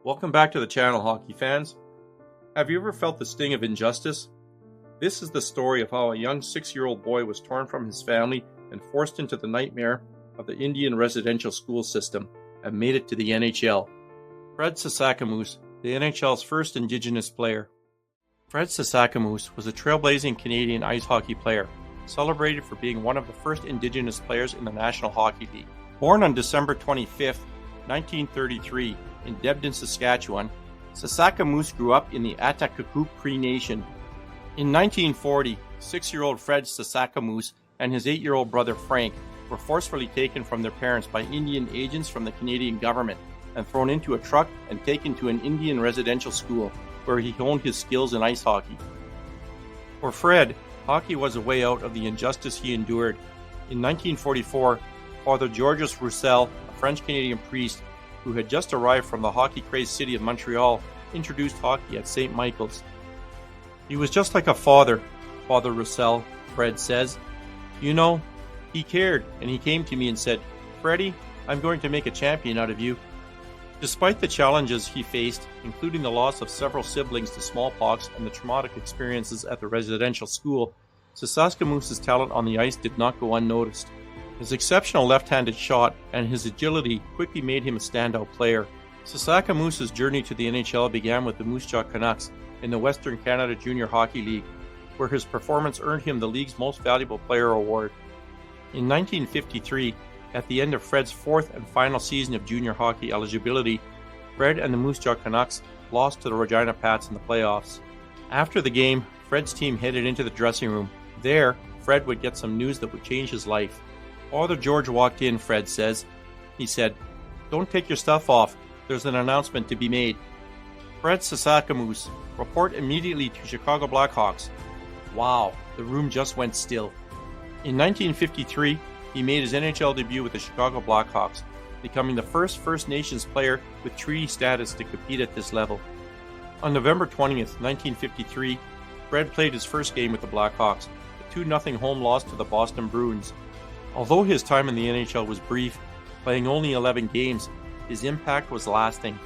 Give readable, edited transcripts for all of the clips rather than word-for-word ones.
Welcome back to the channel, hockey fans. Have you ever felt the sting of injustice? This is the story of how a young 6-year-old boy was torn from his family and forced into the nightmare of the Indian residential school system and made it to the NHL. Fred Sasakamoose, the NHL's first Indigenous player. Fred Sasakamoose was a trailblazing Canadian ice hockey player, celebrated for being one of the first Indigenous players in the National Hockey League. Born on December 25, 1933, in Debden, Saskatchewan, Sasakamoose grew up in the Ahtahkakoop Cree Nation. In 1940, 6-year-old Fred Sasakamoose and his 8-year-old brother Frank were forcefully taken from their parents by Indian agents from the Canadian government and thrown into a truck and taken to an Indian residential school where he honed his skills in ice hockey. For Fred, hockey was a way out of the injustice he endured. In 1944, Father Georges Roussel, a French-Canadian priest who had just arrived from the hockey-crazed city of Montreal, introduced hockey at St. Michael's. He was just like a father, Father Roussel, Fred says. You know, he cared, and he came to me and said, "Freddie, I'm going to make a champion out of you." Despite the challenges he faced, including the loss of several siblings to smallpox and the traumatic experiences at the residential school, Sasakamoose's talent on the ice did not go unnoticed. His exceptional left-handed shot and his agility quickly made him a standout player. Sasakamoose's journey to the NHL began with the Moose Jaw Canucks in the Western Canada Junior Hockey League, where his performance earned him the league's Most Valuable Player award. In 1953, at the end of Fred's fourth and final season of junior hockey eligibility, Fred and the Moose Jaw Canucks lost to the Regina Pats in the playoffs. After the game, Fred's team headed into the dressing room. There, Fred would get some news that would change his life. Father George walked in, Fred says. He said, "Don't take your stuff off. There's an announcement to be made." Fred Sasakamoose, report immediately to Chicago Blackhawks. Wow, the room just went still. In 1953, he made his NHL debut with the Chicago Blackhawks, becoming the first First Nations player with treaty status to compete at this level. On November 20th, 1953, Fred played his first game with the Blackhawks, a 2-0 home loss to the Boston Bruins. Although his time in the NHL was brief, playing only 11 games, his impact was lasting.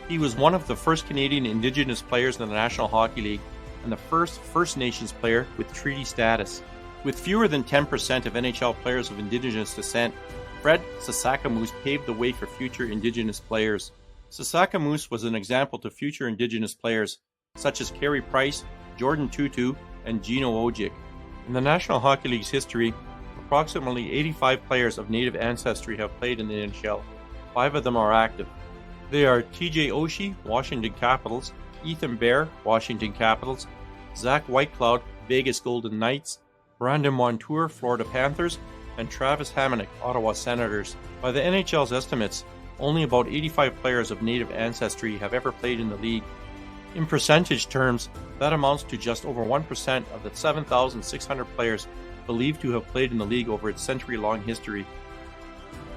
He was one of the first Canadian Indigenous players in the National Hockey League and the first First Nations player with treaty status. With fewer than 10% of NHL players of Indigenous descent, Fred Sasakamoose paved the way for future Indigenous players. Sasakamoose was an example to future Indigenous players, such as Carey Price, Jordan Tutu, and Gino Ojic. In the National Hockey League's history, approximately 85 players of Native ancestry have played in the NHL. 5 of them are active. They are TJ Oshie, Washington Capitals, Ethan Bear, Washington Capitals, Zach Whitecloud, Vegas Golden Knights, Brandon Montour, Florida Panthers, and Travis Hamonic, Ottawa Senators. By the NHL's estimates, only about 85 players of Native ancestry have ever played in the league. In percentage terms, that amounts to just over 1% of the 7,600 players believed to have played in the league over its century-long history.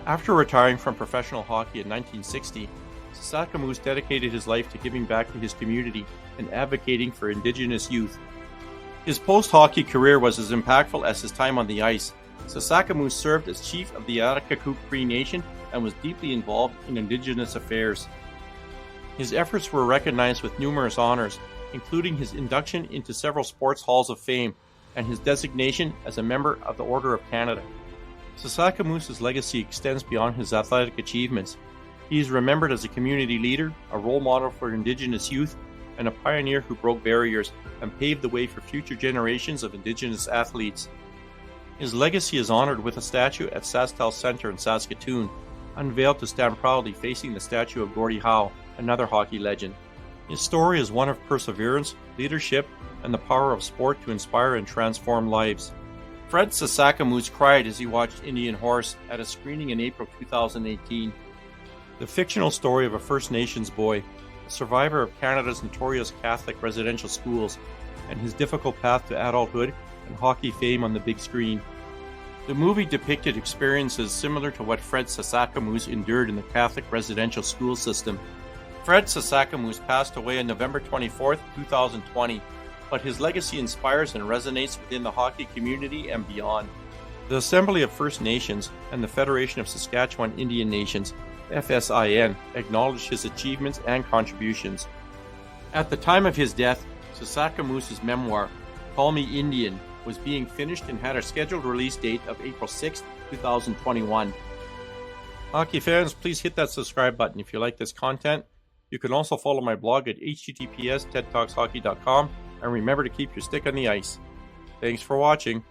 After retiring from professional hockey in 1960, Sasakamoose dedicated his life to giving back to his community and advocating for Indigenous youth. His post-hockey career was as impactful as his time on the ice. Sasakamoose served as chief of the Ahtahkakoop Cree Nation and was deeply involved in Indigenous affairs. His efforts were recognized with numerous honors, including his induction into several sports halls of fame and his designation as a member of the Order of Canada. Sasakamoose's legacy extends beyond his athletic achievements. He is remembered as a community leader, a role model for Indigenous youth, and a pioneer who broke barriers and paved the way for future generations of Indigenous athletes. His legacy is honored with a statue at SaskTel Centre in Saskatoon, unveiled to stand proudly facing the statue of Gordie Howe, another hockey legend. His story is one of perseverance, leadership, and the power of sport to inspire and transform lives. Fred Sasakamoose cried as he watched Indian Horse at a screening in April 2018. The fictional story of a First Nations boy, a survivor of Canada's notorious Catholic residential schools, and his difficult path to adulthood and hockey fame on the big screen. The movie depicted experiences similar to what Fred Sasakamoose endured in the Catholic residential school system. Fred Sasakamoose passed away on November 24, 2020, but his legacy inspires and resonates within the hockey community and beyond. The Assembly of First Nations and the Federation of Saskatchewan Indian Nations FSIN, acknowledged his achievements and contributions. At the time of his death, Sasakamoose's memoir, Call Me Indian, was being finished and had a scheduled release date of April 6, 2021. Hockey fans, please hit that subscribe button if you like this content. You can also follow my blog at https://tedtalkshockey.com, and remember to keep your stick on the ice. Thanks for watching.